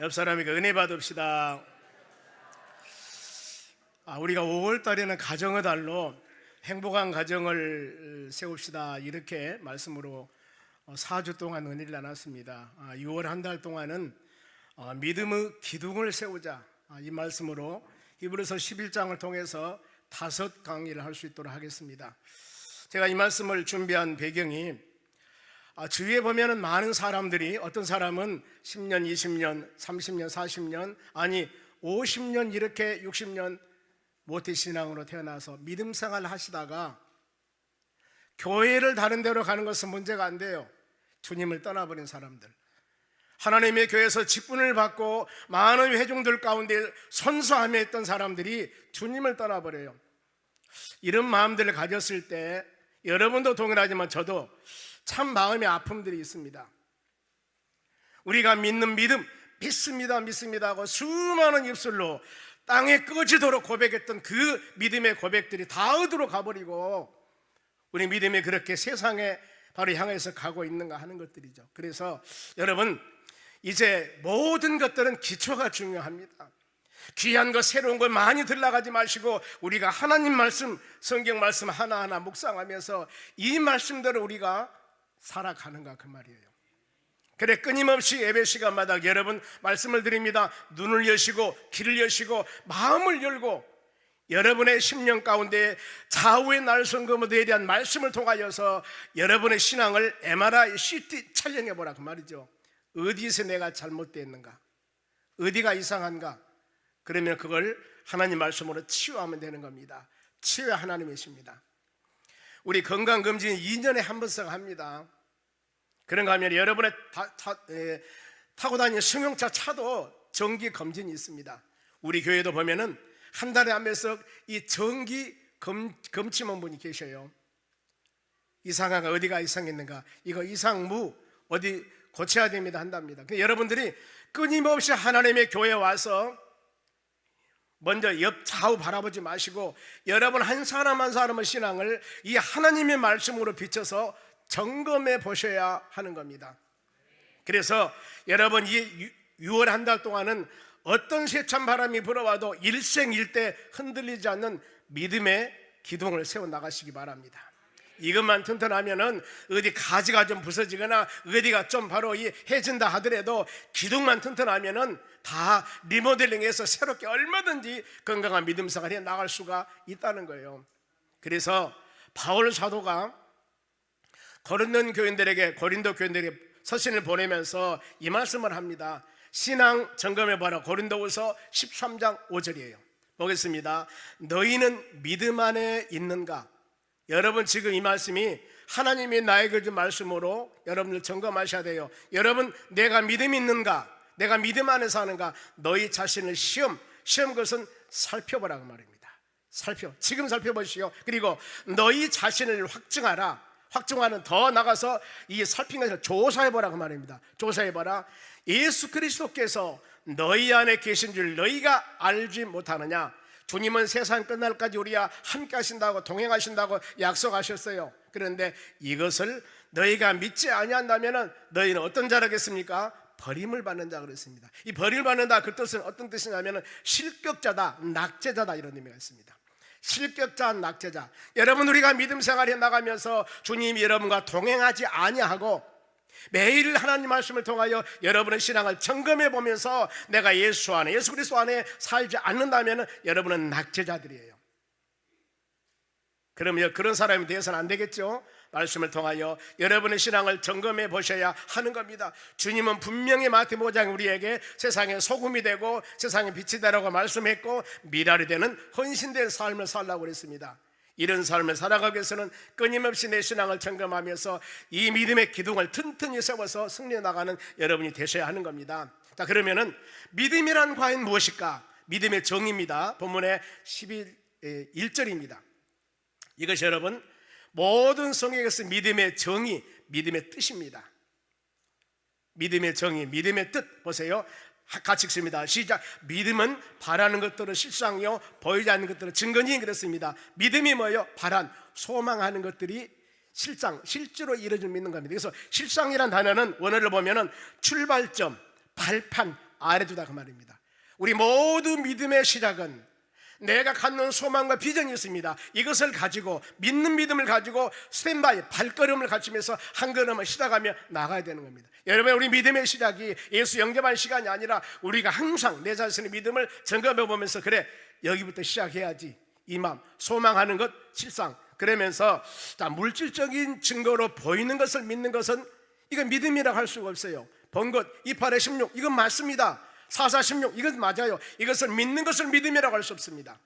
옆 사람에게 은혜 받읍시다. 우리가 5월 달에는 가정의 달로 행복한 가정을 세웁시다, 이렇게 말씀으로 4주 동안 은혜를 나눴습니다. 6월 한 달 동안은 믿음의 기둥을 세우자, 이 말씀으로 히브리서 11장을 통해서 5 강의를 할 수 있도록 하겠습니다. 제가 이 말씀을 준비한 배경이, 주위에 보면은 많은 사람들이, 어떤 사람은 10년, 20년, 30년, 40년, 아니 50년, 이렇게 60년 모태신앙으로 태어나서 믿음 생활을 하시다가 교회를 다른 데로 가는 것은 문제가 안 돼요. 주님을 떠나버린 사람들, 하나님의 교회에서 직분을 받고 많은 회중들 가운데 선수하며 있던 사람들이 주님을 떠나버려요. 이런 마음들을 가졌을 때 여러분도 동일하지만 저도 참 마음의 아픔들이 있습니다. 우리가 믿는 믿음, 믿습니다, 믿습니다 하고 수많은 입술로 땅에 꺼지도록 고백했던 그 믿음의 고백들이 다 어디로 가버리고 우리 믿음이 그렇게 세상에 바로 향해서 가고 있는가 하는 것들이죠. 그래서 여러분, 이제 모든 것들은 기초가 중요합니다. 귀한 것, 새로운 것 많이 들러가지 마시고 우리가 하나님 말씀, 성경 말씀 하나하나 묵상하면서 이 말씀대로 우리가 살아가는가, 그 말이에요. 그래, 끊임없이 예배 시간마다 여러분 말씀을 드립니다. 눈을 여시고 귀를 여시고 마음을 열고 여러분의 심령 가운데 좌우의 날성검에 대한 말씀을 통하여서 여러분의 신앙을 MRI, CT 촬영해 보라, 그 말이죠. 어디서 내가 잘못되었는가, 어디가 이상한가, 그러면 그걸 하나님 말씀으로 치유하면 되는 겁니다. 치유가 하나님이십니다. 우리 건강검진 2년에 한 번씩 합니다. 그런가 하면 여러분의 타고 다니는 승용차 차도 정기 검진이 있습니다. 우리 교회도 보면은 한 달에 한 번씩 이 정기 검침원 분이 계셔요. 이상한가, 어디가 이상했는가, 이거 이상무 어디 고쳐야 됩니다 한답니다. 여러분들이 끊임없이 하나님의 교회에 와서 먼저 옆 좌우 바라보지 마시고 여러분 한 사람 한 사람의 신앙을 이 하나님의 말씀으로 비춰서 점검해 보셔야 하는 겁니다. 그래서 여러분 이 6월 한 달 동안은 어떤 세찬 바람이 불어와도 일생일대 흔들리지 않는 믿음의 기둥을 세워 나가시기 바랍니다. 이것만 튼튼하면은 어디 가지가 좀 부서지거나 어디가 좀 바로 해진다 하더라도 기둥만 튼튼하면은 다 리모델링해서 새롭게 얼마든지 건강한 믿음 생활 해 나갈 수가 있다는 거예요. 그래서 바울 사도가 고린도 교인들에게 서신을 보내면서 이 말씀을 합니다. 신앙 점검해봐라. 고린도후서 13장 5절이에요 보겠습니다. 너희는 믿음 안에 있는가? 여러분, 지금 이 말씀이 하나님이 나에게 준 말씀으로 여러분들 점검하셔야 돼요. 여러분, 내가 믿음이 있는가? 내가 믿음 안에 사는가? 너희 자신을 시험 것은 살펴보라고 말입니다. 지금 살펴보시오. 그리고 너희 자신을 확증하라. 확증하는, 더 나가서 이 살핀 것을 조사해보라고 말입니다. 조사해봐라. 예수 그리스도께서 너희 안에 계신 줄 너희가 알지 못하느냐? 주님은 세상 끝날까지 우리와 함께 하신다고, 동행하신다고 약속하셨어요. 그런데 이것을 너희가 믿지 아니한다면 너희는 어떤 자라겠습니까? 버림을 받는 자 그랬습니다. 이 버림을 받는다, 그 뜻은 어떤 뜻이냐면 실격자다, 낙제자다, 이런 의미가 있습니다. 실격자, 낙제자. 여러분, 우리가 믿음 생활해 나가면서 주님이 여러분과 동행하지 아니하고 매일 하나님 말씀을 통하여 여러분의 신앙을 점검해 보면서 내가 예수 그리스도 안에 살지 않는다면 여러분은 낙제자들이에요. 그러면 그런 사람이 되어서는 안 되겠죠. 말씀을 통하여 여러분의 신앙을 점검해 보셔야 하는 겁니다. 주님은 분명히 마태복음 5장에 우리에게 세상의 소금이 되고 세상의 빛이 되라고 말씀했고 미랄이 되는 헌신된 삶을 살라고 그랬습니다. 이런 삶을 살아가기 위해서는 끊임없이 내 신앙을 점검하면서 이 믿음의 기둥을 튼튼히 세워서 승리해 나가는 여러분이 되셔야 하는 겁니다. 자, 그러면은 믿음이란 과연 무엇일까? 믿음의 정의입니다. 본문의 11절입니다. 이것이 여러분 모든 성경에서 믿음의 정의, 믿음의 뜻입니다. 믿음의 정의, 믿음의 뜻 보세요. 같이 읽습니다. 시작. 믿음은 바라는 것들은 실상이요 보이지 않는 것들은 증거니, 그렇습니다. 믿음이 뭐예요? 바란, 소망하는 것들이 실제로 이루어질 믿는 겁니다. 그래서 실상이란 단어는 원어를 보면은 출발점, 발판, 아래두다 그 말입니다. 우리 모두 믿음의 시작은 내가 갖는 소망과 비전이 있습니다. 이것을 가지고 믿는 믿음을 가지고 스탠바이 발걸음을 갖추면서 한 걸음을 시작하며 나가야 되는 겁니다. 여러분, 우리 믿음의 시작이 예수 영접할 시간이 아니라 우리가 항상 내 자신의 믿음을 점검해 보면서 그래 여기부터 시작해야지 이 마음 소망하는 것 실상 그러면서 자, 물질적인 증거로 보이는 것을 믿는 것은 이건 믿음이라고 할 수가 없어요. 본 것 28에 16 이건 맞습니다. 4, 16 이건 맞아요. 이것을 믿는 것을 믿음이라고 할 수 없습니다.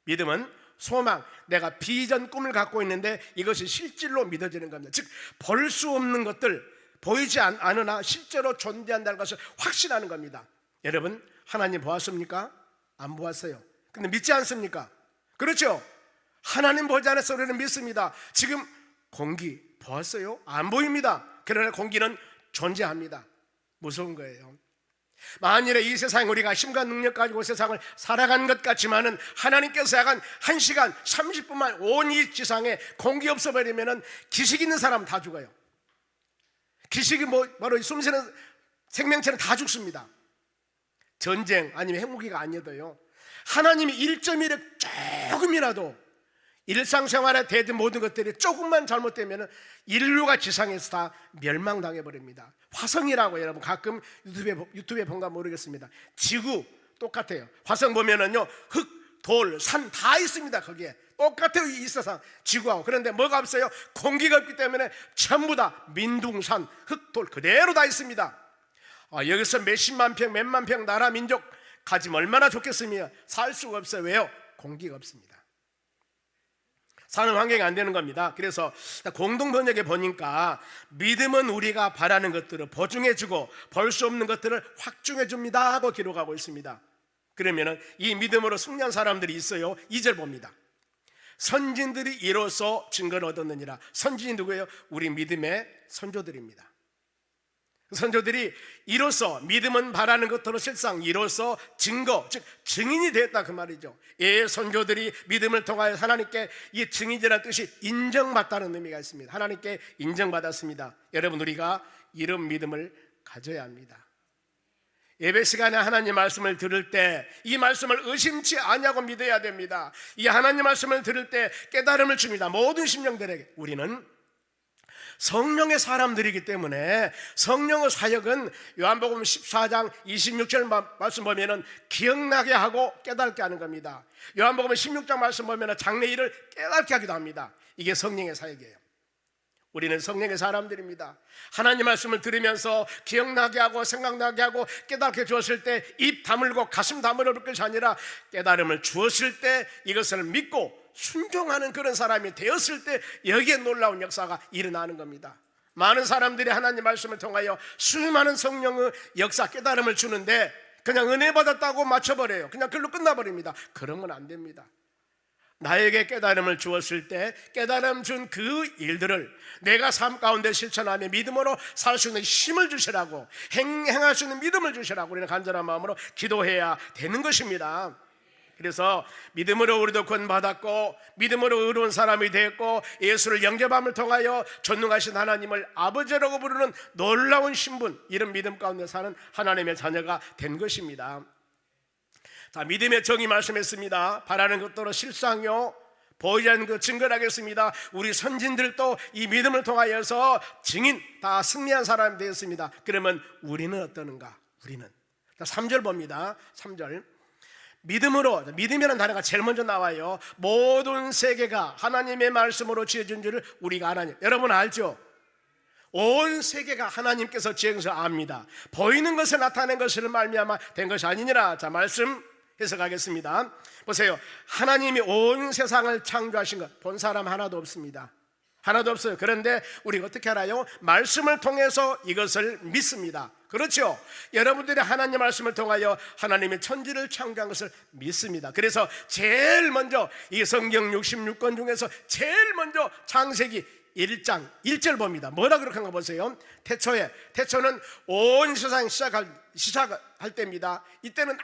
믿음은 소망, 내가 비전 꿈을 갖고 있는데 이것이 실질로 믿어지는 겁니다. 즉 볼 수 없는 것들 보이지 않으나 실제로 존재한다는 것을 확신하는 겁니다. 여러분, 하나님 보았습니까? 안 보았어요. 근데 믿지 않습니까? 그렇죠? 하나님 보지 않아서 우리는 믿습니다. 지금 공기 보았어요? 안 보입니다. 그러나 공기는 존재합니다. 무서운 거예요. 만일에 이 세상 우리가 힘과 능력 가지고 세상을 살아간 것 같지만은 하나님께서 약간 1시간 30분만 온 이 지상에 공기 없어버리면은 기식 있는 사람 다 죽어요. 기식이 바로 숨쉬는 생명체는 다 죽습니다. 전쟁 아니면 핵무기가 아니어도요. 하나님이 1.1에 조금이라도 일상생활에 대든 모든 것들이 조금만 잘못되면 인류가 지상에서 다 멸망당해버립니다. 화성이라고 여러분 가끔 유튜브에 본가 모르겠습니다. 지구 똑같아요. 화성 보면은요 흙, 돌, 산 다 있습니다. 거기에 똑같아요. 이 세상 지구하고. 그런데 뭐가 없어요? 공기가 없기 때문에 전부 다 민둥산, 흙, 돌 그대로 다 있습니다. 여기서 몇십만 평, 몇만 평 나라 민족 가지면 얼마나 좋겠으며 살 수가 없어요. 왜요? 공기가 없습니다. 사는 환경이 안 되는 겁니다. 그래서 공동 번역에 보니까 믿음은 우리가 바라는 것들을 보증해주고 볼 수 없는 것들을 확증해줍니다 하고 기록하고 있습니다. 그러면은 이 믿음으로 승리한 사람들이 있어요. 2절 봅니다. 선진들이 이로써 증거를 얻었느니라. 선진이 누구예요? 우리 믿음의 선조들입니다. 선조들이 이로써 믿음은 바라는 것으로 실상 이로써 증거 즉 증인이 되었다 그 말이죠. 예, 선조들이 믿음을 통하여 하나님께 이 증인이라는 뜻이 인정받다는 의미가 있습니다. 하나님께 인정받았습니다. 여러분, 우리가 이런 믿음을 가져야 합니다. 예배 시간에 하나님 말씀을 들을 때 이 말씀을 의심치 아니하고 믿어야 됩니다. 이 하나님 말씀을 들을 때 깨달음을 줍니다. 모든 심령들에게. 우리는 성령의 사람들이기 때문에 성령의 사역은 요한복음 14장 26절 말씀 보면은 기억나게 하고 깨닫게 하는 겁니다. 요한복음 16장 말씀 보면은 장래일을 깨닫게 하기도 합니다. 이게 성령의 사역이에요. 우리는 성령의 사람들입니다. 하나님 말씀을 들으면서 기억나게 하고 생각나게 하고 깨닫게 주었을 때 입 다물고 가슴 다물어 볼 것이 아니라 깨달음을 주었을 때 이것을 믿고 순종하는 그런 사람이 되었을 때 여기에 놀라운 역사가 일어나는 겁니다. 많은 사람들이 하나님 말씀을 통하여 수많은 성령의 역사 깨달음을 주는데 그냥 은혜 받았다고 맞춰버려요. 그냥 그걸로 끝나버립니다. 그런 건 안 됩니다. 나에게 깨달음을 주었을 때 깨달음 준 그 일들을 내가 삶 가운데 실천하며 믿음으로 살 수 있는 힘을 주시라고 행할 수 있는 믿음을 주시라고 우리는 간절한 마음으로 기도해야 되는 것입니다. 그래서 믿음으로 우리도 구원받았고 믿음으로 의로운 사람이 되었고 예수를 영접함을 통하여 전능하신 하나님을 아버지라고 부르는 놀라운 신분, 이런 믿음 가운데 사는 하나님의 자녀가 된 것입니다. 자, 믿음의 정의 말씀했습니다. 바라는 것도로 실상요 보이지 않는 것 증거를 하겠습니다. 우리 선진들도 이 믿음을 통하여서 증인 다 승리한 사람이 되었습니다. 그러면 우리는 어떠는가? 우리는 3절 봅니다. 3절 믿음으로, 믿음이라는 단어가 제일 먼저 나와요. 모든 세계가 하나님의 말씀으로 지어진 줄을 우리가 아나니. 여러분 알죠? 온 세계가 하나님께서 지은 것을 압니다. 보이는 것을 나타낸 것을 말미암아 된 것이 아니니라. 자, 말씀 해석하겠습니다. 보세요. 하나님이 온 세상을 창조하신 것 본 사람 하나도 없습니다. 하나도 없어요. 그런데 우리가 어떻게 알아요? 말씀을 통해서 이것을 믿습니다. 그렇죠? 여러분들이 하나님 말씀을 통하여 하나님의 천지를 창조한 것을 믿습니다. 그래서 제일 먼저 이 성경 66권 중에서 제일 먼저 창세기 1장 1절 봅니다. 뭐라 그렇게 한 거 보세요. 태초는 온 세상 시작할 때입니다. 이때는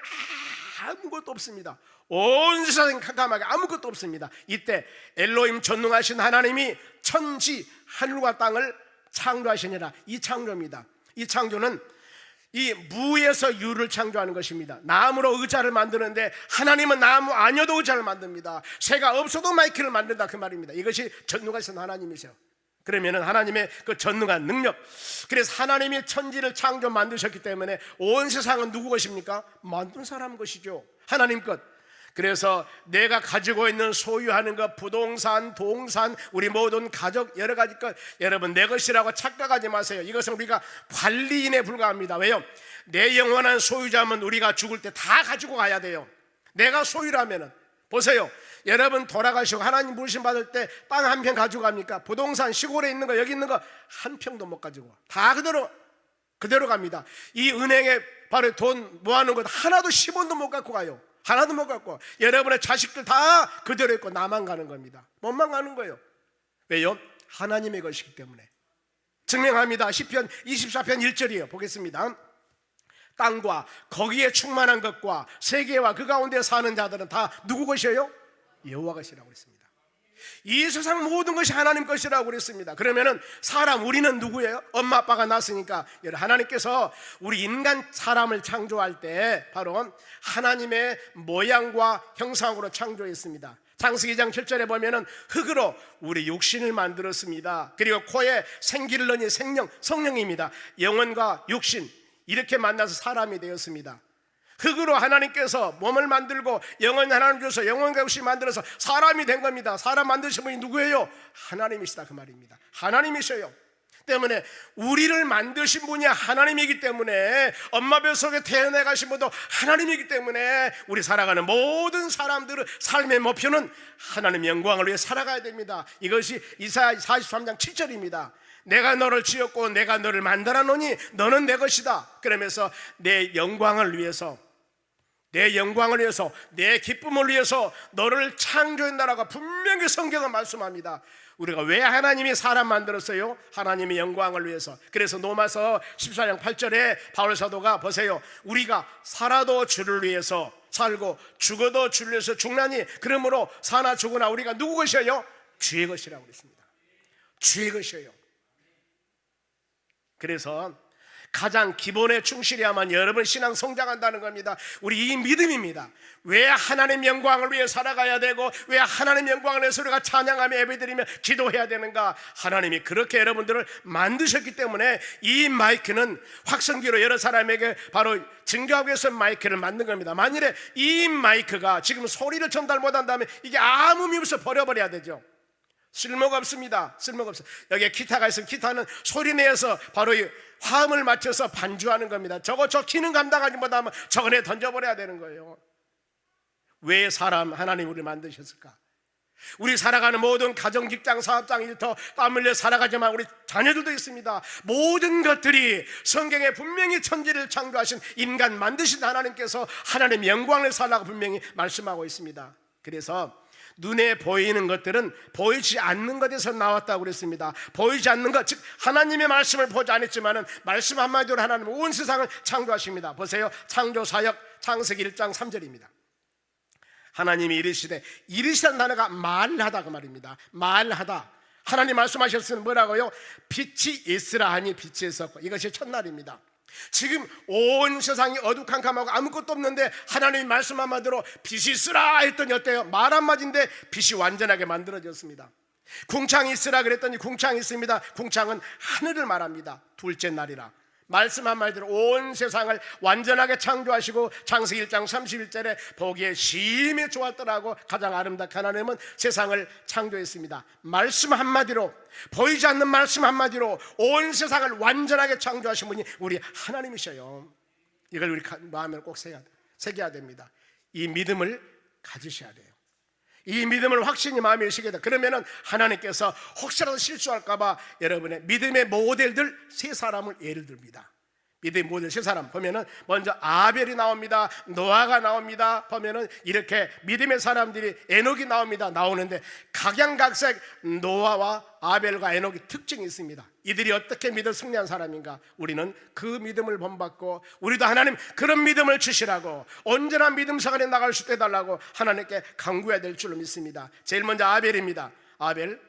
아무것도 없습니다. 온 세상에 캄캄하게 아무것도 없습니다. 이때 엘로힘 전능하신 하나님이 천지 하늘과 땅을 창조하시니라. 이 창조입니다. 이 창조는 이 무에서 유를 창조하는 것입니다. 나무로 의자를 만드는데 하나님은 나무 아니어도 의자를 만듭니다. 새가 없어도 마이크를 만든다, 그 말입니다. 이것이 전능하신 하나님이세요. 그러면은 하나님의 그 전능한 능력, 그래서 하나님이 천지를 창조 만드셨기 때문에 온 세상은 누구 것입니까? 만든 사람 것이죠. 하나님 것. 그래서 내가 가지고 있는 소유하는 것, 부동산, 동산, 우리 모든 가족 여러 가지 것, 여러분 내 것이라고 착각하지 마세요. 이것은 우리가 관리인에 불과합니다. 왜요? 내 영원한 소유자면 우리가 죽을 때 다 가지고 가야 돼요. 내가 소유라면은. 보세요, 여러분 돌아가시고 하나님 부르심 받을 때 땅 한 평 가지고 갑니까? 부동산 시골에 있는 거, 여기 있는 거 한 평도 못 가지고 가. 다 그대로 갑니다. 이 은행에 바로 돈 모아놓은 것 하나도 10원도 못 갖고 가요. 하나도 못 갖고. 여러분의 자식들 다 그대로 있고 나만 가는 겁니다. 몸만 가는 거예요. 왜요? 하나님의 것이기 때문에. 증명합니다. 시편 24편 1절이에요. 보겠습니다. 땅과 거기에 충만한 것과 세계와 그 가운데 사는 자들은 다 누구 것이에요? 여호와 것이라고 했습니다. 이 세상 모든 것이 하나님 것이라고 그랬습니다. 그러면은 사람, 우리는 누구예요? 엄마 아빠가 낳았으니까 하나님께서 우리 인간 사람을 창조할 때 바로 하나님의 모양과 형상으로 창조했습니다. 창세기 2장 7절에 보면은 흙으로 우리 육신을 만들었습니다. 그리고 코에 생기를 넣으니 성령입니다. 영혼과 육신 이렇게 만나서 사람이 되었습니다. 흙으로 하나님께서 몸을 만들고 영혼 하나님 주셔서 영혼과 육신을 만들어서 사람이 된 겁니다. 사람 만드신 분이 누구예요? 하나님이시다, 그 말입니다. 하나님이셔요. 때문에 우리를 만드신 분이 하나님이기 때문에, 엄마 뱃속에 태어나 가신 분도 하나님이기 때문에 우리 살아가는 모든 사람들의 삶의 목표는 하나님 영광을 위해 살아가야 됩니다. 이것이 이사야 43장 7절입니다. 내가 너를 지었고 내가 너를 만들어 놓으니 너는 내 것이다. 그러면서 내 영광을 위해서, 내 기쁨을 위해서 너를 창조했다라고 분명히 성경은 말씀합니다. 우리가 왜 하나님이 사람 만들었어요? 하나님의 영광을 위해서. 그래서 로마서 14장 8절에 바울 사도가 보세요, 우리가 살아도 주를 위해서 살고 죽어도 주를 위해서 죽나니 그러므로 사나 죽으나 우리가 누구 것이에요? 주의 것이라고 그랬습니다. 주의 것이에요. 그래서 가장 기본에 충실해야만 여러분 신앙 성장한다는 겁니다. 우리 이 믿음입니다. 왜 하나님 영광을 위해 살아가야 되고 왜 하나님 영광을 위해서 우리가 찬양하며 예배드리며 기도해야 되는가? 하나님이 그렇게 여러분들을 만드셨기 때문에 이 마이크는 확성기로 여러 사람에게 바로 증거하기 위해서 마이크를 만든 겁니다. 만일에 이 마이크가 지금 소리를 전달 못한다면 이게 아무 의미 없어 버려버려야 되죠. 쓸모가 없습니다. 쓸모가 없어요. 여기에 기타가 있으면 기타는 소리 내서 바로 이 화음을 맞춰서 반주하는 겁니다. 저 키는 감당하지 못하면 저거에 던져버려야 되는 거예요. 왜 하나님 우리를 만드셨을까? 우리 살아가는 모든 가정, 직장, 사업장, 일터 땀 흘려 살아가지만 우리 자녀들도 있습니다. 모든 것들이 성경에 분명히 천지를 창조하신 인간 만드신 하나님께서 하나님 영광을 살라고 분명히 말씀하고 있습니다. 그래서 눈에 보이는 것들은 보이지 않는 것에서 나왔다고 그랬습니다. 보이지 않는 것, 즉 하나님의 말씀을 보지 않았지만은 말씀 한마디로 하나님은 온 세상을 창조하십니다. 보세요, 창조사역 창세기 1장 3절입니다. 하나님이 이르시다는 단어가 말하다 그 말입니다. 말하다. 하나님 말씀하셨으면 뭐라고요? 빛이 있으라 하니 빛이 있었고, 이것이 첫날입니다. 지금 온 세상이 어두컴컴하고 아무것도 없는데 하나님이 말씀 한마디로 빛이 있으라 했더니 어때요? 말 한마디인데 빛이 완전하게 만들어졌습니다. 궁창이 있으라 그랬더니 궁창이 있습니다. 궁창은 하늘을 말합니다. 둘째 날이라. 말씀 한마디로 온 세상을 완전하게 창조하시고 창세기 1장 31절에 보기에 심히 좋았더라고. 가장 아름답게 하나님은 세상을 창조했습니다. 말씀 한마디로, 보이지 않는 말씀 한마디로 온 세상을 완전하게 창조하신 분이 우리 하나님이셔요. 이걸 우리 마음에 꼭 새겨야 됩니다. 이 믿음을 가지셔야 돼요. 이 믿음을 확신이 마음에 드시게 돼. 그러면은 하나님께서 혹시라도 실수할까봐 여러분의 믿음의 모델들 세 사람을 예를 듭니다. 믿음의 모델 세 사람 보면은 먼저 아벨이 나옵니다. 노아가 나옵니다. 보면은 이렇게 믿음의 사람들이 에녹이 나오는데 각양각색 노아와 아벨과 에녹이 특징이 있습니다. 이들이 어떻게 믿어 승리한 사람인가? 우리는 그 믿음을 본받고 우리도 하나님 그런 믿음을 주시라고, 온전한 믿음 생활에 나갈 수 있게 해달라고 하나님께 간구해야 될 줄로 믿습니다. 제일 먼저 아벨입니다. 아벨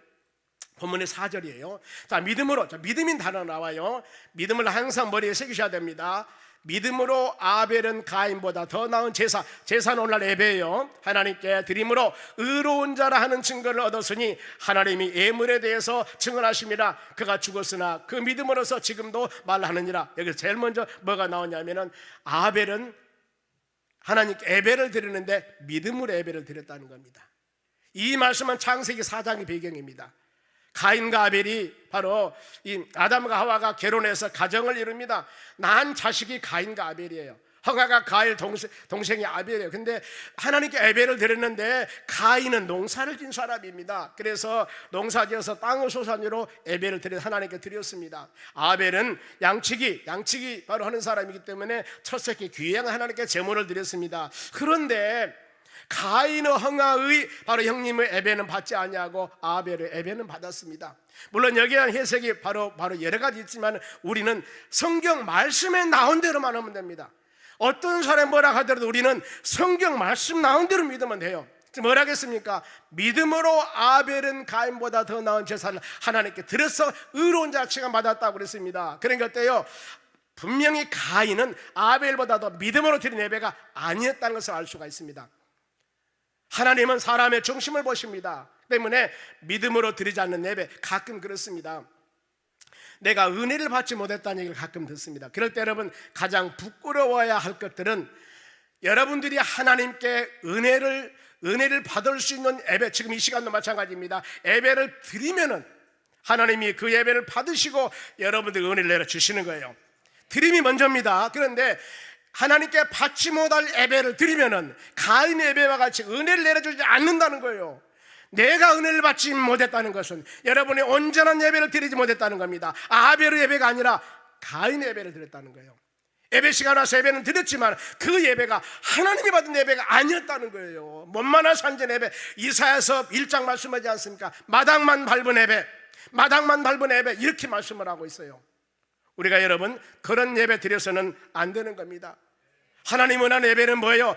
본문의 4절이에요. 자, 믿음으로, 믿음인 단어 나와요. 믿음을 항상 머리에 새기셔야 됩니다. 믿음으로 아벨은 가인보다 더 나은 제사는 오늘날 예배예요. 하나님께 드림으로 의로운 자라 하는 증거를 얻었으니 하나님이 예물에 대해서 증언하십니다. 그가 죽었으나 그 믿음으로서 지금도 말하느니라. 여기서 제일 먼저 뭐가 나오냐면은 아벨은 하나님께 예배를 드리는데 믿음으로 예배를 드렸다는 겁니다. 이 말씀은 창세기 4장의 배경입니다. 가인과 아벨이 바로 이 아담과 하와가 결혼해서 가정을 이룹니다. 낳은 자식이 가인과 아벨이에요. 허가가 가인 동생이 아벨이에요. 근데 하나님께 예배를 드렸는데 가인은 농사를 진 사람입니다. 그래서 농사지어서 땅을 소산으로 예배를 드려 하나님께 드렸습니다. 아벨은 양치기 바로 하는 사람이기 때문에 첫 새끼 귀양 하나님께 제물을 드렸습니다. 그런데 가인의 흥하의 바로 형님의 예배는 받지 아니하고 아벨의 예배는 받았습니다. 물론 여기에 대한 해석이 바로 여러 가지 있지만 우리는 성경 말씀에 나온 대로만 하면 됩니다. 어떤 사람이 뭐라 하더라도 우리는 성경 말씀 나온 대로 믿으면 돼요. 뭐라 하겠습니까? 믿음으로 아벨은 가인보다 더 나은 제사를 하나님께 드려서 의로운 자치가 받았다고 그랬습니다. 그러니까 어때요? 분명히 가인은 아벨보다 더 믿음으로 드린 예배가 아니었다는 것을 알 수가 있습니다. 하나님은 사람의 중심을 보십니다. 때문에 믿음으로 드리지 않는 예배, 가끔 그렇습니다. 내가 은혜를 받지 못했다는 얘기를 가끔 듣습니다. 그럴 때 여러분 가장 부끄러워야 할 것들은 여러분들이 하나님께 은혜를 받을 수 있는 예배, 지금 이 시간도 마찬가지입니다. 예배를 드리면은 하나님이 그 예배를 받으시고 여러분들 은혜를 내려주시는 거예요. 드림이 먼저입니다. 그런데 하나님께 받지 못할 예배를 드리면은 가인의 예배와 같이 은혜를 내려주지 않는다는 거예요. 내가 은혜를 받지 못했다는 것은 여러분이 온전한 예배를 드리지 못했다는 겁니다. 아벨의 예배가 아니라 가인의 예배를 드렸다는 거예요. 예배 시간 와서 예배는 드렸지만 그 예배가 하나님이 받은 예배가 아니었다는 거예요. 못만한 산전 예배, 이사야서 1장 말씀하지 않습니까? 마당만 밟은 예배 이렇게 말씀을 하고 있어요. 우리가 여러분 그런 예배 드려서는 안 되는 겁니다. 하나님 원하는 예배는 뭐예요?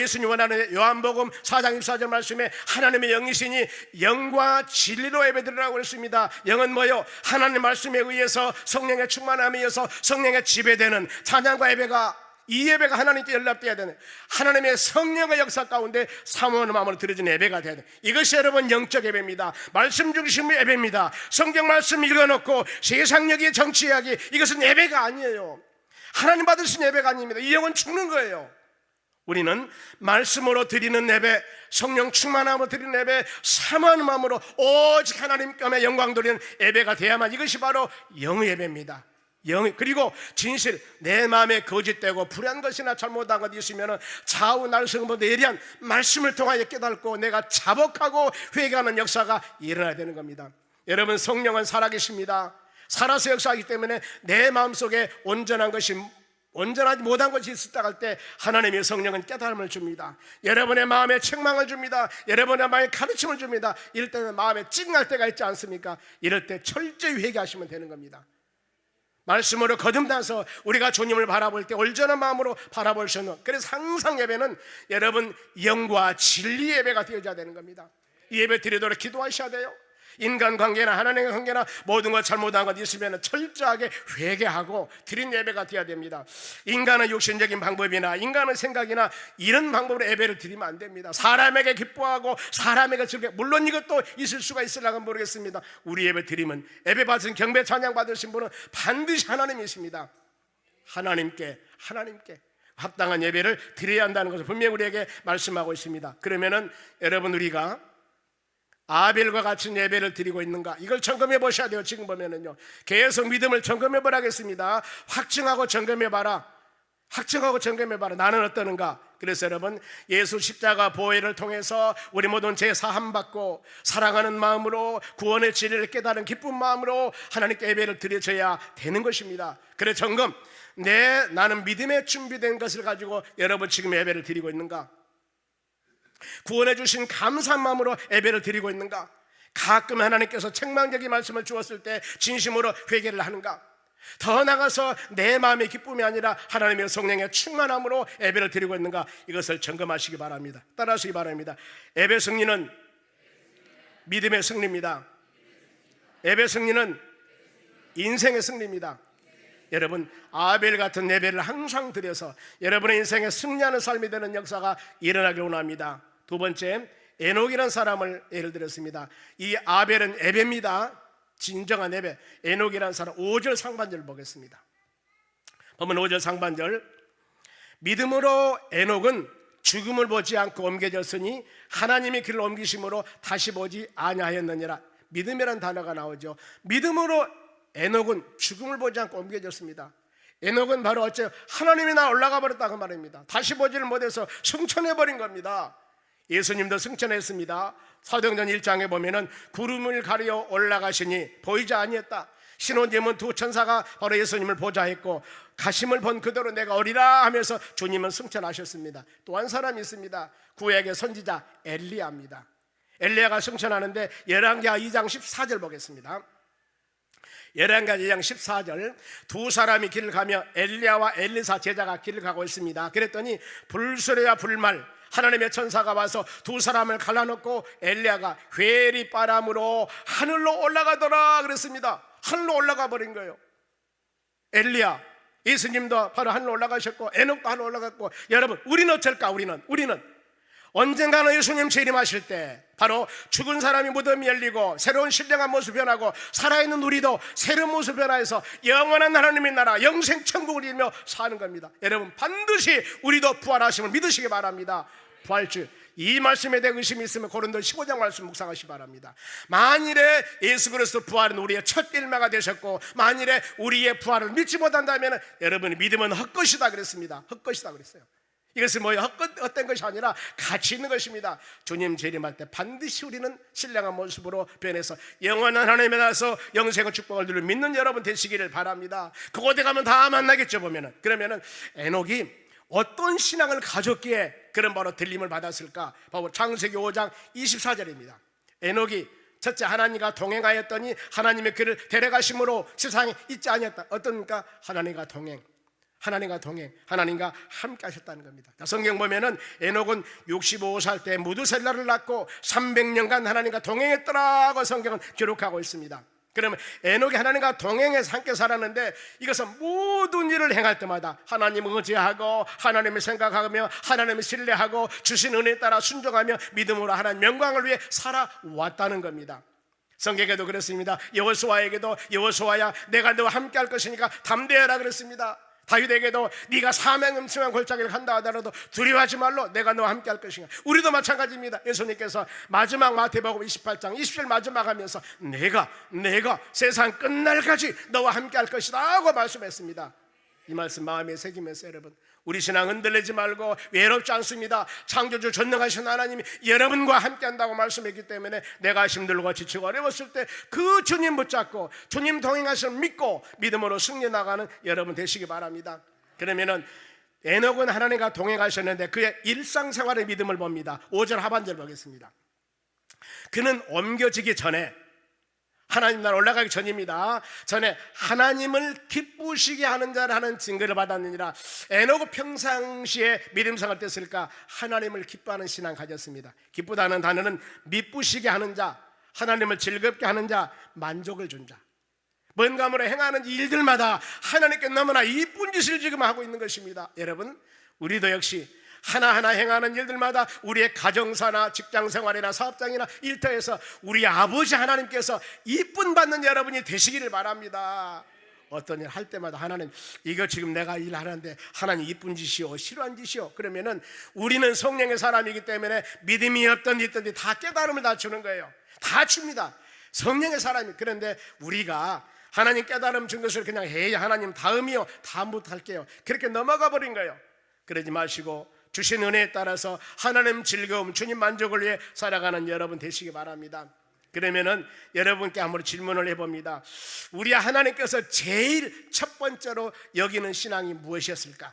예수님 원하는 요한복음 4장 24절 말씀에 하나님의 영이시니 영과 진리로 예배드리라고 했습니다. 영은 뭐예요? 하나님 말씀에 의해서 성령의 충만함에 의해서 성령의 지배되는 찬양과 예배가, 이 예배가 하나님께 연락돼야 되는, 하나님의 성령의 역사 가운데 사모하는 마음으로 드려지는 예배가 돼야 되는, 이것이 여러분 영적 예배입니다. 말씀 중심의 예배입니다. 성경 말씀 읽어놓고 세상적인 정치 이야기, 이것은 예배가 아니에요. 하나님 받으신 예배가 아닙니다. 이 영은 죽는 거예요. 우리는 말씀으로 드리는 예배, 성령 충만함으로 드리는 예배, 사모하는 마음으로 오직 하나님께 영광 드리는 예배가 돼야만, 이것이 바로 영의 예배입니다. 그리고 진실, 내 마음에 거짓되고 불의한 것이나 잘못한 것이 있으면 좌우 날성보다 예리한 말씀을 통하여 깨닫고 내가 자복하고 회개하는 역사가 일어나야 되는 겁니다. 여러분 성령은 살아계십니다. 살아서 역사하기 때문에 내 마음속에 온전하지 못한 것이 있었다 할 때 하나님의 성령은 깨달음을 줍니다. 여러분의 마음에 책망을 줍니다. 여러분의 마음에 가르침을 줍니다. 이럴 때는 마음에 찡할 때가 있지 않습니까? 이럴 때 철저히 회개하시면 되는 겁니다. 말씀으로 거듭나서 우리가 주님을 바라볼 때 온전한 마음으로 바라볼 수 있는, 그래서 항상 예배는 여러분 영과 진리 예배가 되어져야 되는 겁니다. 이 예배 드리도록 기도하셔야 돼요. 인간관계나 하나님의 관계나 모든 것 잘못한 것 있으면 철저하게 회개하고 드린 예배가 되어야 됩니다. 인간의 육신적인 방법이나 인간의 생각이나 이런 방법으로 예배를 드리면 안 됩니다. 사람에게 기뻐하고 사람에게 즐겨, 물론 이것도 있을 수가 있으려고 모르겠습니다. 우리 예배 드리면, 예배 받으신 경배 찬양 받으신 분은 반드시 하나님이십니다. 하나님께 합당한 예배를 드려야 한다는 것을 분명히 우리에게 말씀하고 있습니다. 그러면은 여러분 우리가 아벨과 같은 예배를 드리고 있는가, 이걸 점검해 보셔야 돼요. 지금 보면은요, 계속 믿음을 점검해 보라겠습니다. 확증하고 점검해 봐라. 나는 어떠는가? 그래서 여러분 예수 십자가 보혈을 통해서 우리 모든 죄 사함 받고 사랑하는 마음으로 구원의 진리를 깨달은 기쁜 마음으로 하나님께 예배를 드려져야 되는 것입니다. 그래 점검, 나는 믿음에 준비된 것을 가지고 여러분 지금 예배를 드리고 있는가? 구원해 주신 감사한 마음으로 예배를 드리고 있는가? 가끔 하나님께서 책망적인 말씀을 주었을 때 진심으로 회개를 하는가? 더 나아가서 내 마음의 기쁨이 아니라 하나님의 성령의 충만함으로 예배를 드리고 있는가? 이것을 점검하시기 바랍니다. 따라하시기 바랍니다. 예배 승리는 믿음의 승리입니다. 예배 승리는 인생의 승리입니다. 여러분, 아벨 같은 예배를 항상 드려서 여러분의 인생에 승리하는 삶이 되는 역사가 일어나길 원합니다. 두 번째, 에녹이라는 사람을 예를 들었습니다. 이 아벨은 예배입니다. 진정한 예배. 에녹이라는 사람 5절 상반절 보겠습니다. 보면 5절 상반절, 믿음으로 에녹은 죽음을 보지 않고 옮겨졌으니 하나님이 그를 옮기심으로 다시 보지 아니하였느니라. 믿음이라는 단어가 나오죠. 믿음으로 에녹은 죽음을 보지 않고 옮겨졌습니다. 에녹은 바로 어째요? 하나님이 나 올라가 버렸다고 말입니다. 다시 보지를 못해서 승천해버린 겁니다. 예수님도 승천했습니다. 사도행전 1장에 보면은 구름을 가려 올라가시니 보이지 아니했다. 신혼집은 두 천사가 바로 예수님을 보자 했고 가심을 본 그대로 내가 어리라 하면서 주님은 승천하셨습니다. 또 한 사람이 있습니다. 구약의 선지자 엘리야입니다. 엘리야가 승천하는데 열왕기하 2장 14절 보겠습니다. 열왕기하 2장 14절, 두 사람이 길을 가며 엘리야와 엘리사 제자가 길을 가고 있습니다. 그랬더니 불수레와 불말 하나님의 천사가 와서 두 사람을 갈라놓고 엘리야가 회리 바람으로 하늘로 올라가더라 그랬습니다. 하늘로 올라가 버린 거예요. 엘리야, 예수님도 바로 하늘로 올라가셨고 에녹도 하늘로 올라갔고, 여러분 우리는 어쩔까? 우리는 언젠가는 예수님 재림하실 때 바로 죽은 사람이 무덤이 열리고 새로운 신령한 모습 변하고 살아있는 우리도 새로운 모습 변화해서 영원한 하나님의 나라 영생 천국을 이루며 사는 겁니다. 여러분 반드시 우리도 부활하심을 믿으시기 바랍니다. 부활주, 이 말씀에 대해 의심이 있으면 고린도 15장 말씀 묵상하시기 바랍니다. 만일에 예수 그리스도 부활은 우리의 첫 일마가 되셨고 만일에 우리의 부활을 믿지 못한다면 여러분의 믿음은 헛것이다 그랬습니다. 헛것이다 그랬어요. 이것은 뭐예요? 헛된 것이 아니라 가치 있는 것입니다. 주님 재림할 때 반드시 우리는 신령한 모습으로 변해서 영원한 하나님에 나서 영생의 축복을 누릴 믿는 여러분 되시기를 바랍니다. 그곳에 가면 다 만나겠죠. 보면은 그러면은 에녹이 어떤 신앙을 가졌기에 그런 바로 들림을 받았을까? 바로 창세기 5장 24절입니다. 에녹이 첫째 하나님과 동행하였더니 하나님의 그를 데려가심으로 세상에 있지 아니었다. 어떻습니까? 하나님과 동행, 하나님과 함께 하셨다는 겁니다. 성경 보면은 에녹은 65살 때 무두셀라를 낳고 300년간 하나님과 동행했더라고 성경은 기록하고 있습니다. 그러면 에녹이 하나님과 동행해서 함께 살았는데 이것은 모든 일을 행할 때마다 하나님을 의지하고 하나님을 생각하며 하나님을 신뢰하고 주신 은혜에 따라 순종하며 믿음으로 하나님 영광을 위해 살아왔다는 겁니다. 성경에도 그랬습니다. 여호수아에게도 여호수아야 내가 너와 함께 할 것이니까 담대하라 그랬습니다. 다윗에게도 네가 사명 음침한 골짜기를 간다 하더라도 두려워하지 말로 내가 너와 함께 할 것이냐. 우리도 마찬가지입니다. 예수님께서 마지막 마태복음 28장 20절 마지막 하면서 내가 세상 끝날까지 너와 함께 할 것이다 하고 말씀했습니다. 이 말씀 마음에 새기면서 여러분 우리 신앙 흔들리지 말고 외롭지 않습니다. 창조주 전능하신 하나님이 여러분과 함께 한다고 말씀했기 때문에 내가 힘들고 지치고 어려웠을 때 그 주님 붙잡고 주님 동행하심을 믿고 믿음으로 승리해 나가는 여러분 되시기 바랍니다. 그러면은 에녹은 하나님과 동행하셨는데 그의 일상생활의 믿음을 봅니다. 5절 하반절 보겠습니다. 그는 옮겨지기 전에 하나님 나라 올라가기 전입니다. 전에 하나님을 기쁘시게 하는 자라는 증거를 받았느니라. 에녹은 평상시에 믿음생활 어땠을까? 하나님을 기뻐하는 신앙 가졌습니다. 기쁘다는 단어는 미쁘시게 하는 자, 하나님을 즐겁게 하는 자, 만족을 준 자. 뭔가로 행하는 일들마다 하나님께 너무나 이쁜 짓을 지금 하고 있는 것입니다. 여러분 우리도 역시 하나하나 행하는 일들마다 우리의 가정사나 직장생활이나 사업장이나 일터에서 우리 아버지 하나님께서 이쁨 받는 여러분이 되시기를 바랍니다. 어떤 일 할 때마다 하나님 이거 지금 내가 일하는데 하나님 이쁜 짓이요 싫어한 짓이요 그러면은 우리는 성령의 사람이기 때문에 믿음이 없던 있든지 다 깨달음을 다 주는 거예요. 다 줍니다. 성령의 사람이. 그런데 우리가 하나님 깨달음 준 것을 그냥 에이 하나님 다음이요 다음부터 할게요 그렇게 넘어가 버린 거예요. 그러지 마시고 주신 은혜에 따라서 하나님 즐거움 주님 만족을 위해 살아가는 여러분 되시기 바랍니다. 그러면은 여러분께 한번 질문을 해봅니다. 우리 하나님께서 제일 첫 번째로 여기는 신앙이 무엇이었을까?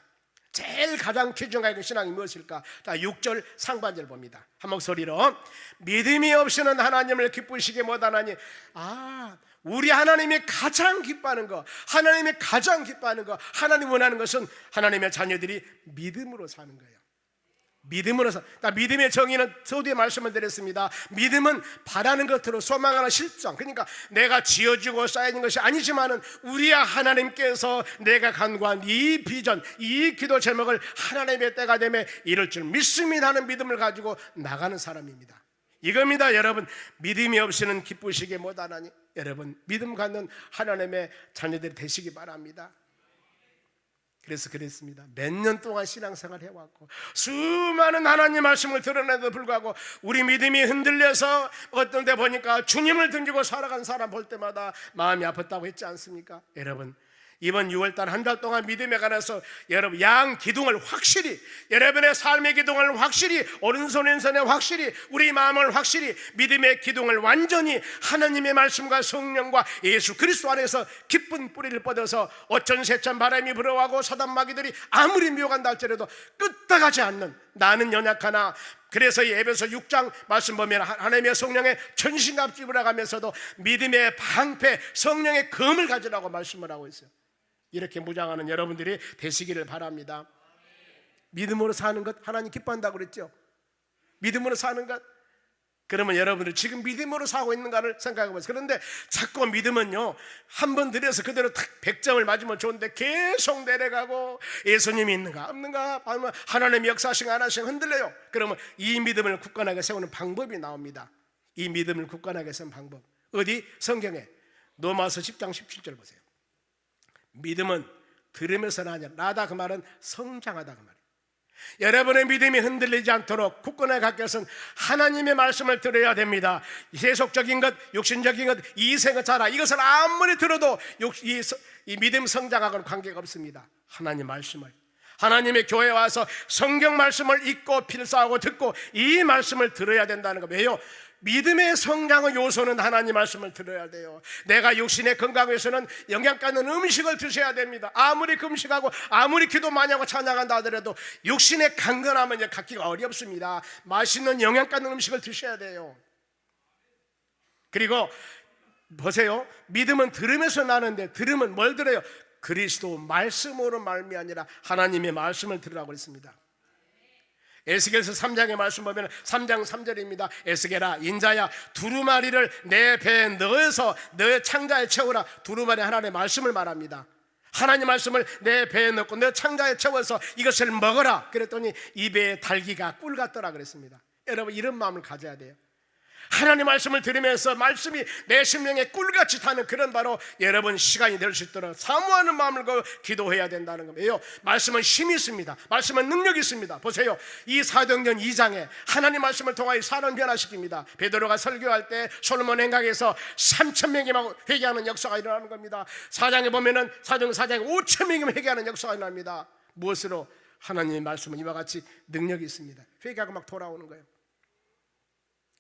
제일 가장 귀중하게 여기는 신앙이 무엇일까? 자 6절 상반절 봅니다. 한 목소리로 믿음이 없이는 하나님을 기쁘시게 못하나니. 우리 하나님이 가장 기뻐하는 거, 하나님이 가장 기뻐하는 거, 하나님 원하는 것은 하나님의 자녀들이 믿음으로 사는 거예요. 믿음으로서. 믿음의 정의는 서두에 말씀을 드렸습니다. 믿음은 바라는 것으로 소망하는 실정. 그러니까 내가 지어지고 쌓여있는 것이 아니지만은 우리야 하나님께서 내가 간구한 이 비전, 이 기도 제목을 하나님의 때가 되면 이룰 줄 믿습니다 하는 믿음을 가지고 나가는 사람입니다. 이겁니다. 여러분, 믿음이 없이는 기쁘시게 못하나니 여러분 믿음 갖는 하나님의 자녀들이 되시기 바랍니다. 그래서 그랬습니다. 몇 년 동안 신앙생활 해왔고 수많은 하나님 말씀을 들어내도 불구하고 우리 믿음이 흔들려서 어떤 데 보니까 주님을 등지고 살아간 사람 볼 때마다 마음이 아팠다고 했지 않습니까? 여러분, 이번 6월달 한 달 동안 믿음에 관해서 여러분 양 기둥을 확실히, 여러분의 삶의 기둥을 확실히, 오른손 왼손에 확실히, 우리 마음을 확실히 믿음의 기둥을 완전히 하나님의 말씀과 성령과 예수 그리스도 안에서 깊은 뿌리를 뻗어서 어천세천 바람이 불어와고 사단마귀들이 아무리 미혹한다 할지라도 끄떡하지 않는, 나는 연약하나, 그래서 이 에베소 6장 말씀 보면 하나님의 성령의 전신갑주를 하면서도 믿음의 방패 성령의 검을 가지라고 말씀을 하고 있어요. 이렇게 무장하는 여러분들이 되시기를 바랍니다. 믿음으로 사는 것 하나님 기뻐한다고 그랬죠. 믿음으로 사는 것. 그러면 여러분들 지금 믿음으로 사고 있는가를 생각해 보세요. 그런데 자꾸 믿음은요, 한 번 들여서 그대로 딱 100점을 맞으면 좋은데 계속 내려가고 예수님이 있는가 없는가, 하나님의 역사하신 안 하신 흔들려요. 그러면 이 믿음을 굳건하게 세우는 방법이 나옵니다. 이 믿음을 굳건하게 세우는 방법 어디? 성경에 로마서 10장 17절 보세요. 믿음은 들으면서는 아니라, 나다 그 말은 성장하다 그 말이에요. 여러분의 믿음이 흔들리지 않도록 굳건하게 갖기 위해서는 하나님의 말씀을 들어야 됩니다. 세속적인 것, 육신적인 것, 이생의 자라, 이것을 아무리 들어도 이 믿음 성장하고는 관계가 없습니다. 하나님 말씀을, 하나님의 교회에 와서 성경 말씀을 읽고 필사하고 듣고 이 말씀을 들어야 된다는 거. 왜요? 믿음의 성장의 요소는 하나님 말씀을 들어야 돼요. 내가 육신의 건강을 위해서는 영양가 있는 음식을 드셔야 됩니다. 아무리 금식하고 아무리 기도 많이 하고 찬양한다 하더라도 육신의 강건함은 갖기가 어렵습니다. 맛있는 영양가 있는 음식을 드셔야 돼요. 그리고 보세요, 믿음은 들으면서 나는데, 들으면 뭘 들어요? 그리스도 말씀으로 말미 아니라 하나님의 말씀을 들으라고 했습니다. 에스겔서 3장의 말씀 보면 3장 3절입니다. 에스겔아, 인자야, 두루마리를 내 배에 넣어서 너의 창자에 채우라. 두루마리 하나님의 말씀을 말합니다. 하나님 말씀을 내 배에 넣고 너 창자에 채워서 이것을 먹어라. 그랬더니 입에 달기가 꿀 같더라 그랬습니다. 여러분, 이런 마음을 가져야 돼요. 하나님 말씀을 들으면서 말씀이 내 심령에 꿀같이 타는 그런 바로 여러분 시간이 될 수 있도록 사모하는 마음을 갖고 기도해야 된다는 거예요. 말씀은 힘이 있습니다. 말씀은 능력이 있습니다. 보세요, 이 사도행전 2장에 하나님 말씀을 통하여 사람 변화시킵니다. 베드로가 설교할 때 솔로몬 행각에서 3,000명이 막 회개하는 역사가 일어나는 겁니다. 4장에 보면은 사도행전 4장에 5,000명이 회개하는 역사가 일어납니다. 무엇으로? 하나님의 말씀은 이와 같이 능력이 있습니다. 회개하고 막 돌아오는 거예요.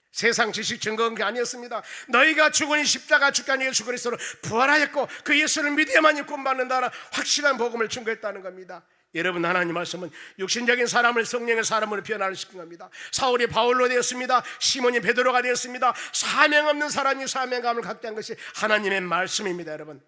세상 지식 증거한 게 아니었습니다. 너희가 죽으니 십자가 죽게 예수 그리스도로 부활하였고 그 예수를 믿어야만이 구원받는다는 확실한 복음을 증거했다는 겁니다. 여러분, 하나님 말씀은 육신적인 사람을 성령의 사람으로 변화시킨 겁니다. 사울이 바울로 되었습니다. 시몬이 베드로가 되었습니다. 사명 없는 사람이 사명감을 갖게 한 것이 하나님의 말씀입니다. 여러분,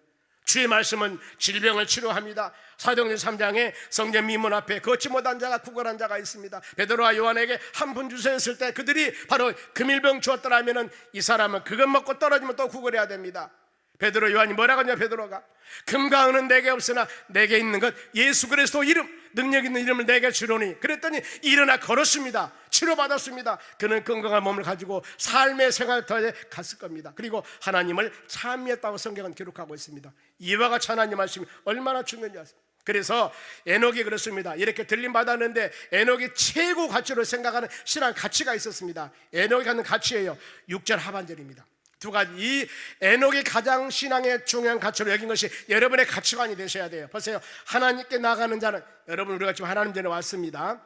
주의 말씀은 질병을 치료합니다. 사도행전 3장에 성전 미문 앞에 걷지 못한 자가 구걸한 자가 있습니다. 베드로와 요한에게 한 푼 주세요 했을 때 그들이 바로 금일병 주었더라면 이 사람은 그것 먹고 떨어지면 또 구걸해야 됩니다. 베드로, 요한이 뭐라고 하냐? 베드로가 금과 은은 내게 없으나 내게 있는 것 예수 그리스도 이름, 능력 있는 이름을 내게 주노니. 그랬더니 일어나 걸었습니다. 치료받았습니다. 그는 건강한 몸을 가지고 삶의 생활터에 갔을 겁니다. 그리고 하나님을 찬미했다고 성경은 기록하고 있습니다. 이와 같이 하나님 말씀이 얼마나 중요한지 아십니까? 그래서 에녹이 그렇습니다. 이렇게 들림 받았는데 에녹이 최고 가치로 생각하는 신앙 가치가 있었습니다. 에녹이 갖는 가치예요. 6절 하반절입니다. 두 가지, 이 에녹이 가장 신앙의 중요한 가치로 여긴 것이 여러분의 가치관이 되셔야 돼요. 보세요, 하나님께 나가는 자는, 여러분 우리가 지금 하나님 전에 왔습니다.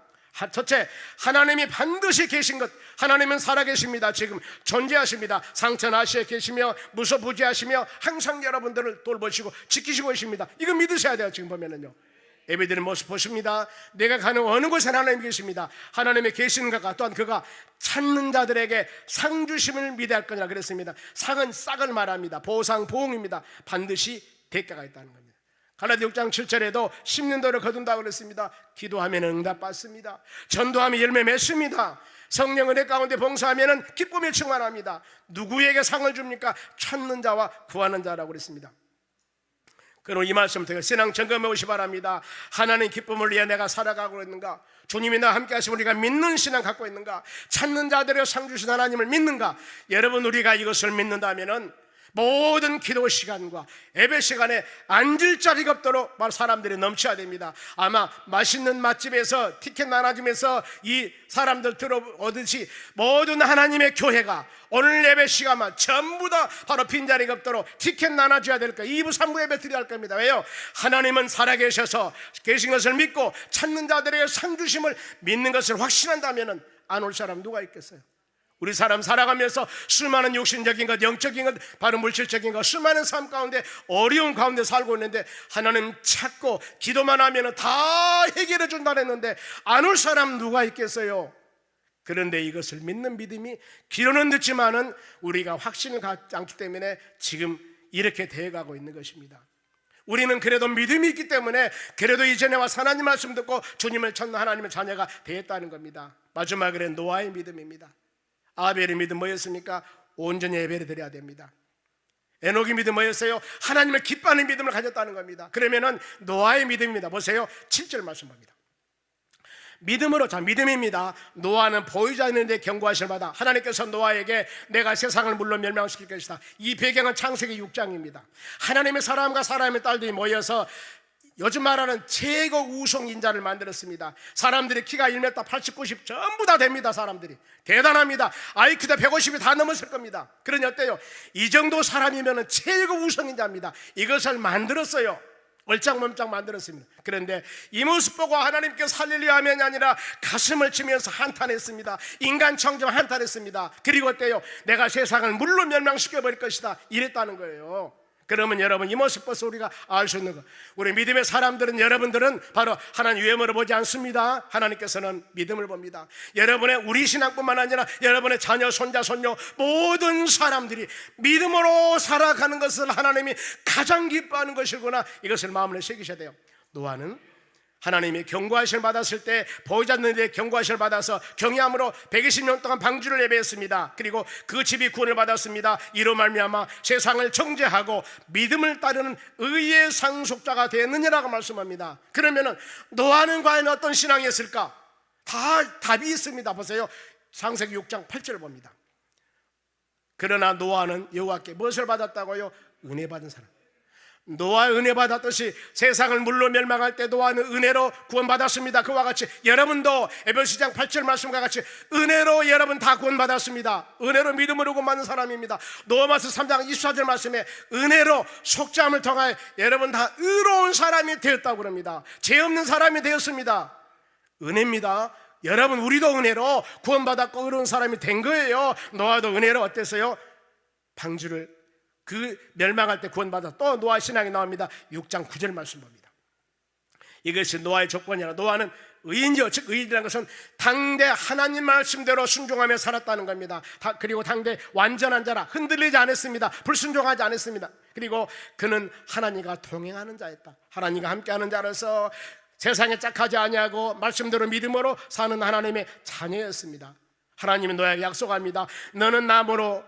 첫째, 하나님이 반드시 계신 것. 하나님은 살아계십니다. 지금 존재하십니다. 상천하시에 계시며 무소부지하시며 항상 여러분들을 돌보시고 지키시고 계십니다. 이거 믿으셔야 돼요. 지금 보면은요, 예배드리는 모습 보십니다. 내가 가는 어느 곳에 하나님이 계십니다. 하나님이 계시는 것과 또한 그가 찾는 자들에게 상 주심을 믿어야 할 거니라 그랬습니다. 상은 싹을 말합니다. 보상, 보응입니다. 반드시 대가가 있다는 겁니다. 갈라디아 6장 7절에도 심는 대로 거둔다고 그랬습니다. 기도하면 응답받습니다. 전도하면 열매 맺습니다. 성령 은혜 가운데 봉사하면 기쁨이 충만합니다. 누구에게 상을 줍니까? 찾는 자와 구하는 자라고 그랬습니다. 그럼 이 말씀 통해 신앙 점검해 오시 바랍니다. 하나님 기쁨을 위해 내가 살아가고 있는가? 주님이 나와 함께 하시면 우리가 믿는 신앙 갖고 있는가? 찾는 자들의 상 주신 하나님을 믿는가? 여러분, 우리가 이것을 믿는다면은 모든 기도 시간과 예배 시간에 앉을 자리가 없도록 사람들이 넘쳐야 됩니다. 아마 맛있는 맛집에서 티켓 나눠주면서 이 사람들 들어오듯이 모든 하나님의 교회가 오늘 예배 시간만 전부 다 바로 빈자리가 없도록 티켓 나눠줘야 될 거예요. 2부 3부 예배 드려야 할 겁니다. 왜요? 하나님은 살아계셔서 계신 것을 믿고 찾는 자들에게 상 주심을 믿는 것을 확신한다면 안 올 사람 누가 있겠어요? 우리 사람 살아가면서 수많은 육신적인 것, 영적인 것, 바로 물질적인 것, 수많은 삶 가운데 어려운 가운데 살고 있는데 하나님 찾고 기도만 하면 다 해결해 준다 했는데 안 올 사람 누가 있겠어요? 그런데 이것을 믿는 믿음이 귀로는 듣지만은 우리가 확신을 갖지 않기 때문에 지금 이렇게 되어가고 있는 것입니다. 우리는 그래도 믿음이 있기 때문에 그래도 이전에 와서 하나님 말씀 듣고 주님을 찾는 하나님의 자녀가 되었다는 겁니다. 마지막으로 노아의 믿음입니다. 아벨의 믿음 뭐였습니까? 온전히 예배를 드려야 됩니다. 에녹의 믿음 뭐였어요? 하나님을 기뻐하는 믿음을 가졌다는 겁니다. 그러면은 노아의 믿음입니다. 보세요, 7절 말씀 봅니다. 믿음으로, 자, 믿음입니다. 노아는 보이지 않는데 경고하실 마다 하나님께서 노아에게 내가 세상을 물로 멸망시킬 것이다. 이 배경은 창세기 6장입니다. 하나님의 사람과 사람의 딸들이 모여서 요즘 말하는 최고 우성 인자를 만들었습니다. 사람들이 키가 1m 80, 90 전부 다 됩니다. 사람들이 대단합니다. IQ도 150이 다 넘었을 겁니다. 그러니 어때요? 이 정도 사람이면 최고 우성 인자입니다. 이것을 만들었어요. 얼짱멈짱 만들었습니다. 그런데 이 모습 보고 하나님께서 살리려 하면이 아니라 가슴을 치면서 한탄했습니다. 인간 청정 한탄했습니다. 그리고 어때요? 내가 세상을 물로 멸망시켜버릴 것이다, 이랬다는 거예요. 그러면 여러분, 이 모습 보서 우리가 알 수 있는 것, 우리 믿음의 사람들은, 여러분들은 바로 하나님 외모를 보지 않습니다. 하나님께서는 믿음을 봅니다. 여러분의 우리 신앙뿐만 아니라 여러분의 자녀, 손자, 손녀 모든 사람들이 믿음으로 살아가는 것을 하나님이 가장 기뻐하는 것이구나, 이것을 마음에 새기셔야 돼요. 노아는 하나님이 경고하심을 받았을 때 보이지 않는데 경고하심을 받아서 경외함으로 120년 동안 방주를 예배했습니다. 그리고 그 집이 구원을 받았습니다. 이로 말미암아 세상을 정죄하고 믿음을 따르는 의의 상속자가 되었느냐라고 말씀합니다. 그러면은 노아는 과연 어떤 신앙이었을까? 다 답이 있습니다. 보세요, 창세기 6장 8절을 봅니다. 그러나 노아는 여호와께 무엇을 받았다고요? 은혜 받은 사람. 노아 은혜 받았듯이 세상을 물로 멸망할 때 노아는 은혜로 구원받았습니다. 그와 같이 여러분도 에베소서 8절 말씀과 같이 은혜로 여러분 다 구원받았습니다. 은혜로 믿음으로 구원받는 사람입니다. 로마서 3장 24절 말씀에 은혜로 속죄함을 통하여 여러분 다 의로운 사람이 되었다고 그럽니다. 죄 없는 사람이 되었습니다. 은혜입니다. 여러분, 우리도 은혜로 구원받았고 의로운 사람이 된 거예요. 노아도 은혜로 어땠어요? 방주를 그 멸망할 때 구원받아. 또 노아 신앙이 나옵니다. 6장 9절 말씀 봅니다. 이것이 노아의 조건이라. 노아는 의인이요, 즉 의인이라는 것은 당대 하나님 말씀대로 순종하며 살았다는 겁니다. 그리고 당대 완전한 자라, 흔들리지 않았습니다. 불순종하지 않았습니다. 그리고 그는 하나님과 동행하는 자였다. 하나님과 함께하는 자로서 세상에 짝하지 아니하고 말씀대로 믿음으로 사는 하나님의 자녀였습니다. 하나님은 노아에게 약속합니다. 너는 나무로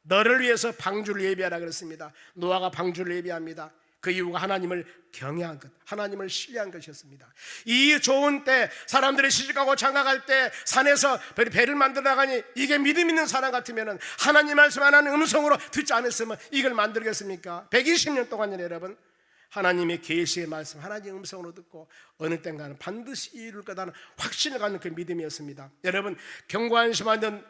너를 위해서 방주를 예비하라 그랬습니다. 노아가 방주를 예비합니다. 그 이유가 하나님을 경외한 것, 하나님을 신뢰한 것이었습니다. 이 좋은 때, 사람들이 시집가고 장가갈 때 산에서 배를 만들어 나가니 이게 믿음 있는 사람 같으면 하나님 말씀 하나님 음성으로 듣지 않았으면 이걸 만들겠습니까? 120년 동안요, 여러분, 하나님의 계시의 말씀, 하나님의 음성으로 듣고 어느 땐가는 반드시 이룰 거다는 확신을 갖는 그 믿음이었습니다. 여러분, 경고하심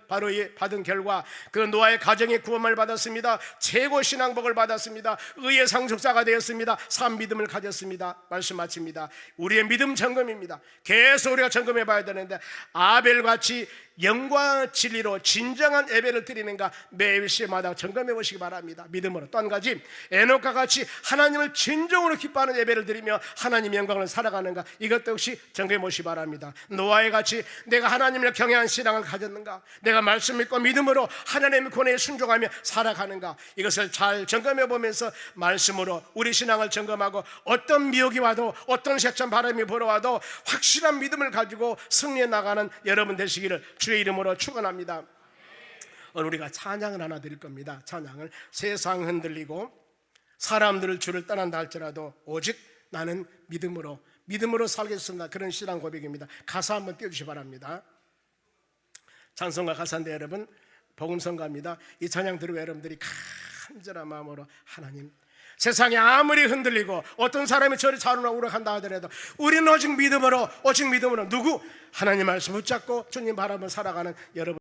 바로 받은 결과 그 노아의 가정의 구원을 받았습니다. 최고 신앙복을 받았습니다. 의의 상속자가 되었습니다. 산 믿음을 가졌습니다. 말씀 마칩니다. 우리의 믿음 점검입니다. 계속 우리가 점검해 봐야 되는데 아벨같이 영과 진리로 진정한 예배를 드리는가 매일 시마다 점검해 보시기 바랍니다. 믿음으로. 또 한 가지, 에녹과 같이 하나님을 진정으로 기뻐하는 예배를 드리며 하나님 영광을 살아가는가, 이것도 역시 점검해 보시기 바랍니다. 노아에 같이 내가 하나님을 경외한 신앙을 가졌는가, 내가 말씀 믿고 믿음으로 하나님의 권위에 순종하며 살아가는가, 이것을 잘 점검해 보면서 말씀으로 우리 신앙을 점검하고 어떤 미혹이 와도 어떤 세찬 바람이 불어와도 확실한 믿음을 가지고 승리해 나가는 여러분 되시기를 주의 이름으로 축원합니다. 오늘 우리가 찬양을 하나 드릴 겁니다. 찬양을, 세상 흔들리고 사람들을 주를 떠난다 할지라도 오직 나는 믿음으로 살겠습니다. 그런 신앙 고백입니다. 가사 한번 띄워주시기 바랍니다. 찬송가 가사인데 여러분, 복음성가입니다. 이 찬양 들으고 여러분들이 간절한 마음으로 하나님, 세상이 아무리 흔들리고 어떤 사람이 저리 자루나 우락한다 하더라도 우리는 오직 믿음으로 누구? 하나님 말씀 붙잡고 주님 바라보며 살아가는 여러분